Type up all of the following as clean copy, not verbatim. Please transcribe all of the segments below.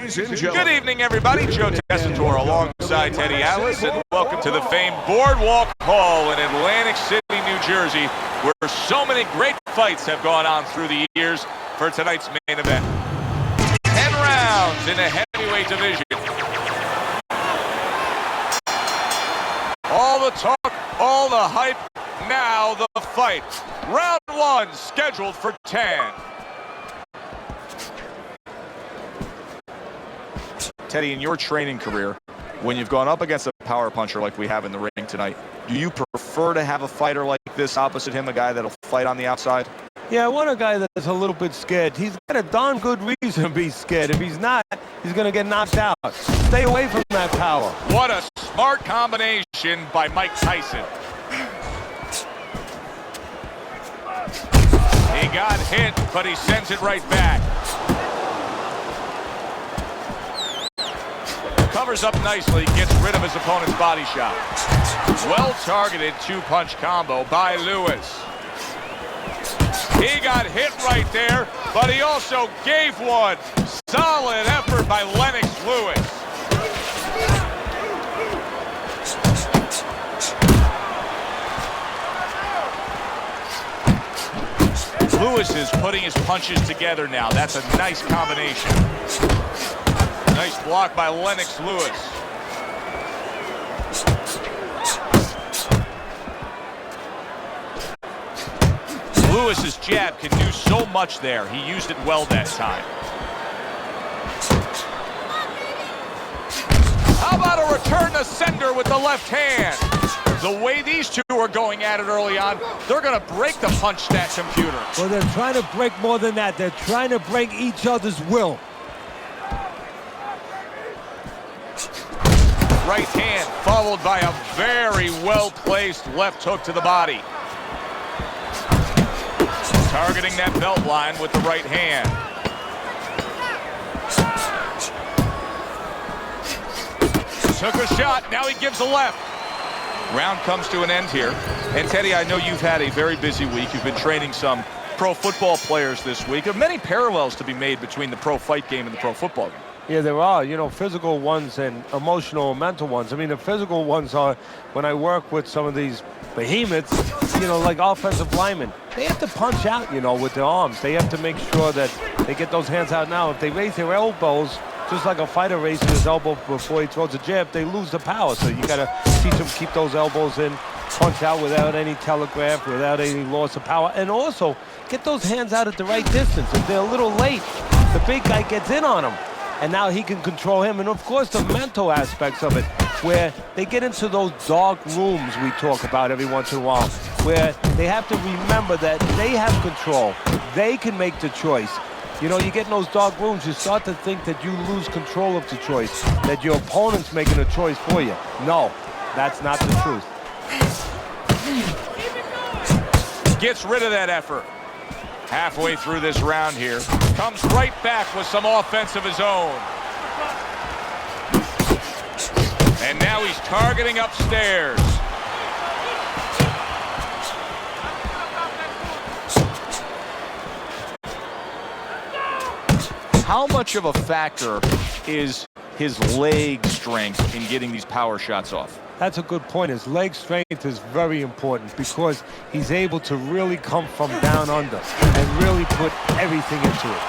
Ladies and gentlemen. Good evening, everybody. Joe Tessitore alongside Teddy Atlas, and welcome to the famed Boardwalk Hall in Atlantic City, New Jersey, where so many great fights have gone on through the years for tonight's main event. 10 rounds in the heavyweight division. All the talk, all the hype, now the fight. Round 1 scheduled for 10. Teddy, in your training career, when you've gone up against a power puncher like we have in the ring tonight, do you prefer to have a fighter like this opposite him, a guy that'll fight on the outside? Yeah, I want a guy that's a little bit scared. He's got a darn good reason to be scared. If he's not, he's going to get knocked out. Stay away from that power. What a smart combination by Mike Tyson. He got hit, but he sends it right back. Covers up nicely, gets rid of his opponent's body shot. Well-targeted two-punch combo by Lewis. He got hit right there, but he also gave one. Solid effort by Lennox Lewis. Lewis is putting his punches together now. That's a nice combination. Nice block by Lennox Lewis. Lewis's jab can do so much there. He used it well that time. How about a return to sender with the left hand? The way these two are going at it early on, they're going to break the punch stat computer. Well, they're trying to break more than that. They're trying to break each other's will. Right hand followed by a very well-placed left hook to the body. Targeting that belt line with the right hand. Took a shot, now he gives a left. Round comes to an end here. And Teddy, I know you've had a very busy week. You've been training some pro football players this week. There are many parallels to be made between the pro fight game and the pro football game. Yeah, there are, physical ones and emotional and mental ones. I mean, the physical ones are when I work with some of these behemoths, like offensive linemen. They have to punch out, with their arms. They have to make sure that they get those hands out now. If they raise their elbows, just like a fighter raises his elbow before he throws a jab, they lose the power. So you got to teach them keep those elbows in, punch out without any telegraph, without any loss of power, and also get those hands out at the right distance. If they're a little late, the big guy gets in on them. And now he can control him. And, of course, the mental aspects of it, where they get into those dark rooms we talk about every once in a while, where they have to remember that they have control. They can make the choice. You get in those dark rooms, you start to think that you lose control of the choice, that your opponent's making a choice for you. No, that's not the truth. Gets rid of that effort. Halfway through this round here. Comes right back with some offense of his own. And now he's targeting upstairs. How much of a factor is his leg strength in getting these power shots off? That's a good point. His leg strength is very important because he's able to really come from down under and really put everything into it.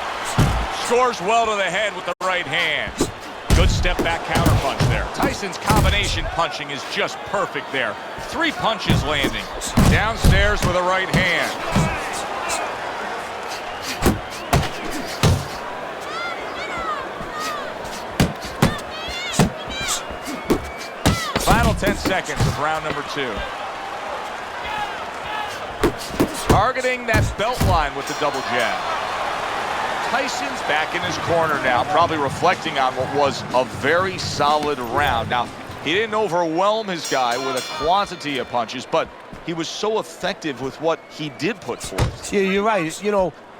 Scores well to the head with the right hand. Good step back counter punch there. Tyson's combination punching is just perfect there. 3 punches landing. Downstairs with a right hand. Final 10 seconds of round number 2. Targeting that belt line with the double jab. Tyson's back in his corner now, probably reflecting on what was a very solid round. Now, he didn't overwhelm his guy with a quantity of punches, but he was so effective with what he did put forth. Yeah, you're right.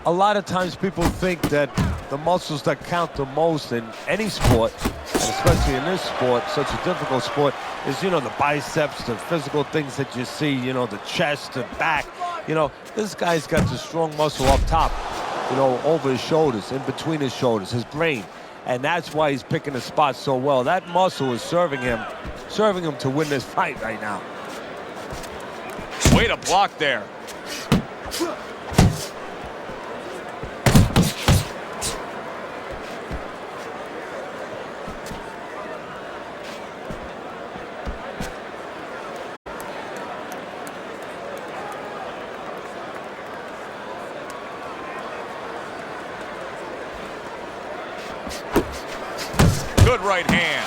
A lot of times people think that the muscles that count the most in any sport, and especially in this sport, such a difficult sport, is, the biceps, the physical things that you see, the chest, the back. This guy's got the strong muscle up top, over his shoulders, in between his shoulders, his brain. and that's why he's picking the spot so well. That muscle is serving him to win this fight right now. Way to block there. Good right hand.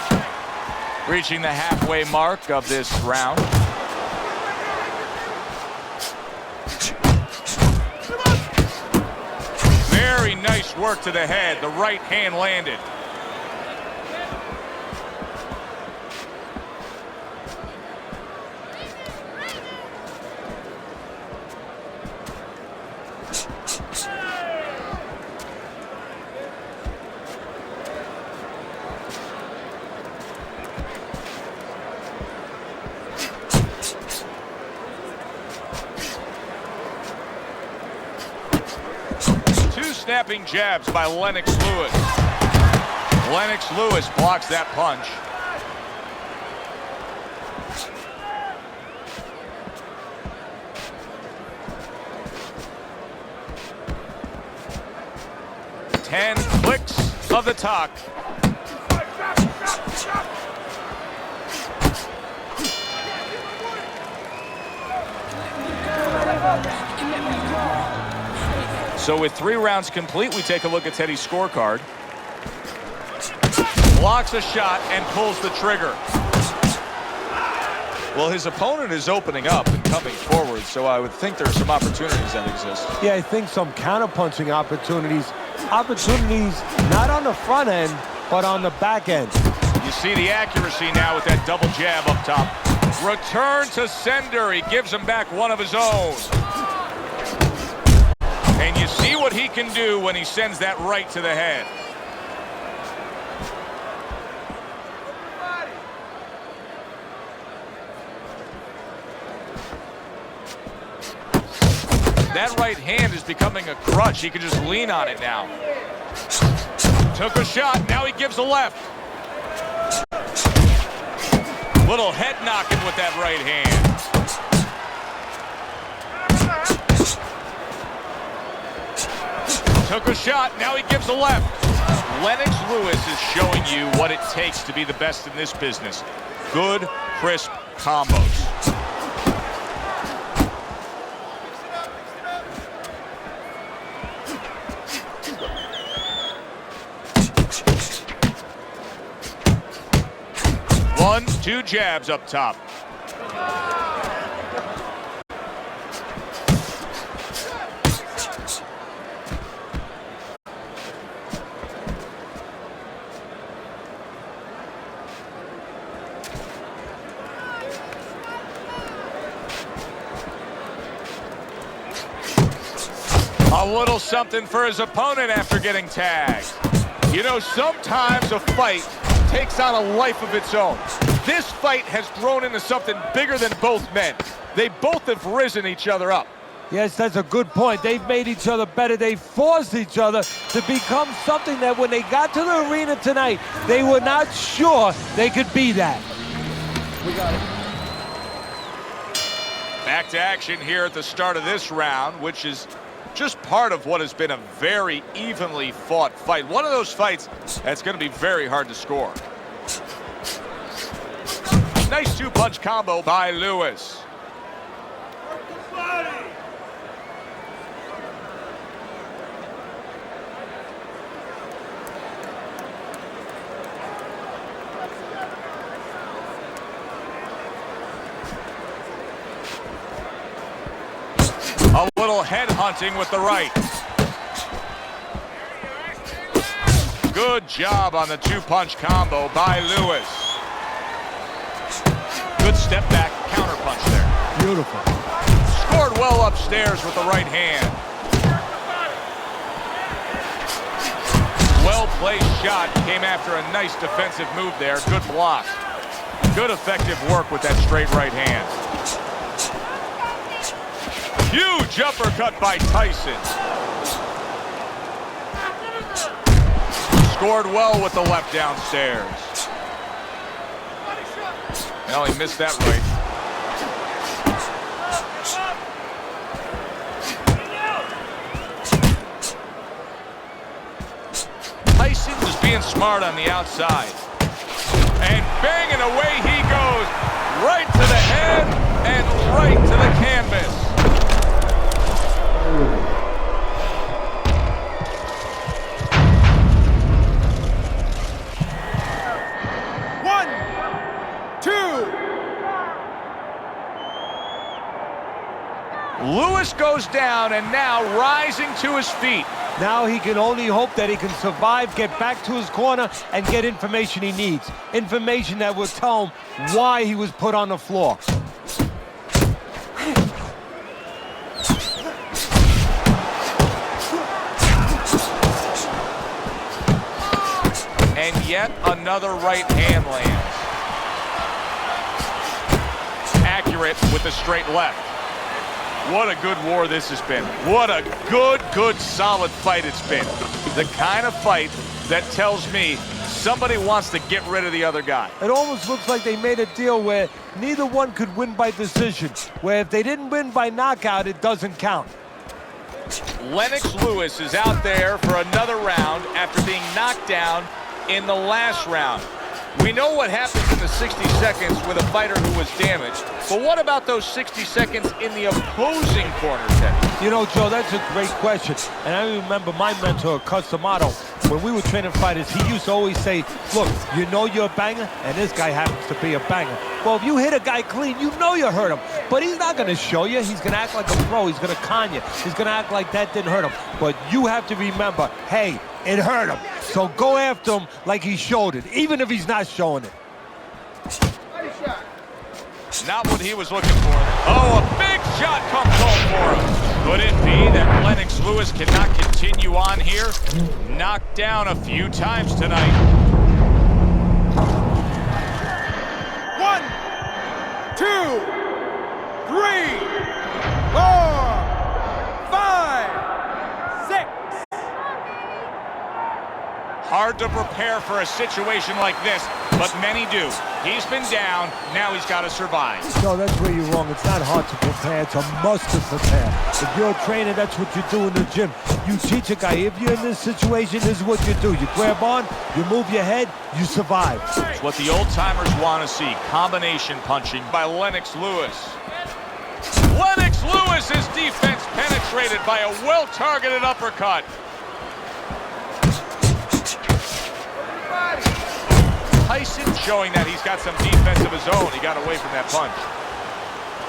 Reaching the halfway mark of this round. Very nice work to the head. The right hand landed. Snapping jabs by Lennox Lewis. Lennox Lewis blocks that punch. Ten clicks of the talk. So with 3 rounds complete, we take a look at Teddy's scorecard. Blocks a shot and pulls the trigger. Well, his opponent is opening up and coming forward, so I would think there's some opportunities that exist. Yeah, I think some counterpunching opportunities not on the front end, but on the back end. You see the accuracy now with that double jab up top. Return to sender. He gives him back one of his own. And you see what he can do when he sends that right to the head. That right hand is becoming a crutch. He can just lean on it now. Took a shot. Now he gives a left. Little head knocking with that right hand. Took a shot, now he gives a left. Lennox Lewis is showing you what it takes to be the best in this business. Good, crisp combos. One, 2 jabs up top. A little something for his opponent after getting tagged. You know, sometimes a fight takes on a life of its own. This fight has grown into something bigger than both men. They both have risen each other up. Yes, that's a good point. They've made each other better. They forced each other to become something that when they got to the arena tonight, they were not sure they could be that. We got it. Back to action here at the start of this round, which is just part of what has been a very evenly fought fight. One of those fights that's going to be very hard to score. Nice 2-punch combo by Lewis. A little head hunting with the right. Good job on the 2-punch combo by Lewis. Good step back counter punch there. Beautiful. Scored well upstairs with the right hand. Well-placed shot. Came after a nice defensive move there. Good block. Good effective work with that straight right hand. Huge uppercut by Tyson. scored well with the left downstairs. No, he missed that right. Tyson was being smart on the outside. And banging away he goes. Right to the head and right to the canvas. Lewis goes down and now rising to his feet. Now he can only hope that he can survive, get back to his corner, and get information he needs. Information that will tell him why he was put on the floor. And yet another right hand lands. Accurate with the straight left. What a good war this has been. What a good, solid fight it's been. The kind of fight that tells me somebody wants to get rid of the other guy. It almost looks like they made a deal where neither one could win by decision, where if they didn't win by knockout, it doesn't count. Lennox Lewis is out there for another round after being knocked down in the last round. We know what happens in the 60 seconds with a fighter who was damaged, but what about those 60 seconds in the opposing corner, Teddy? You know, Joe, that's a great question. And I remember my mentor, Cus D'Amato, when we were training fighters, he used to always say, look, you know you're a banger, and this guy happens to be a banger. Well, if you hit a guy clean, you know you hurt him. But he's not going to show you. He's going to act like a pro. He's going to con you. He's going to act like that didn't hurt him. But you have to remember, hey, it hurt him. So go after him like he showed it, even if he's not showing it. Not what he was looking for. Oh, a big shot comes home for him. Could it be that Lennox Lewis cannot continue on here? Knocked down a few times tonight. 1, 2, 3, 4, 5, 6. Hard to prepare for a situation like this, but many do. He's been down, now he's got to survive. No, that's where you're wrong. It's not hard to prepare, it's a must to prepare. If you're a trainer, that's what you do in the gym. You teach a guy, if you're in this situation, this is what you do. You grab on, you move your head, you survive. It's what the old-timers want to see, combination punching by Lennox Lewis. Lennox Lewis's defense penetrated by a well-targeted uppercut. Tyson showing that he's got some defense of his own. He got away from that punch.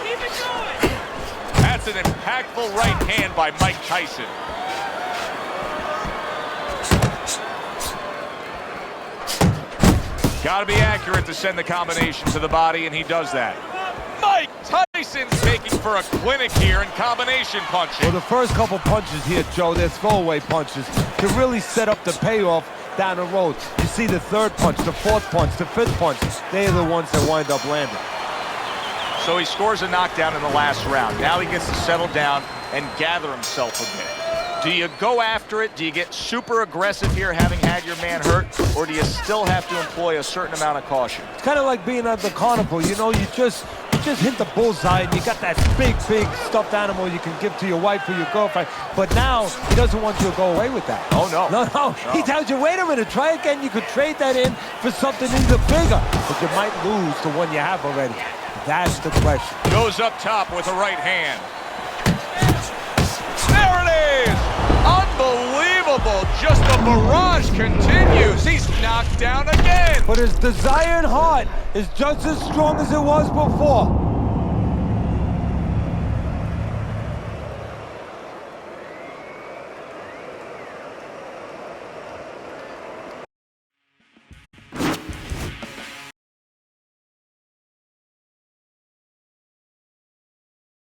Keep it going. That's an impactful right hand by Mike Tyson. Got to be accurate to send the combination to the body, and he does that. Mike Tyson's taking for a clinic here in combination punching. Well, the first couple punches here, Joe, they're throwaway punches to really set up the payoff down the road. You see the third punch, the fourth punch, the fifth punch, they're the ones that wind up landing. So he scores a knockdown in the last round. Now he gets to settle down and gather himself a bit. Do you go after it? Do you get super aggressive here having had your man hurt? Or do you still have to employ a certain amount of caution? It's kind of like being at the carnival. You know, you just hit the bullseye and you got that big stuffed animal you can give to your wife or your girlfriend. But now he doesn't want you to go away with that. Oh, no. No. He tells you, wait a minute, try again. You could trade that in for something even bigger. But you might lose the one you have already. That's the question. Goes up top with a right hand. There it is! Unbelievable! Just the barrage continues. He's knocked down again. But his desire and heart is just as strong as it was before.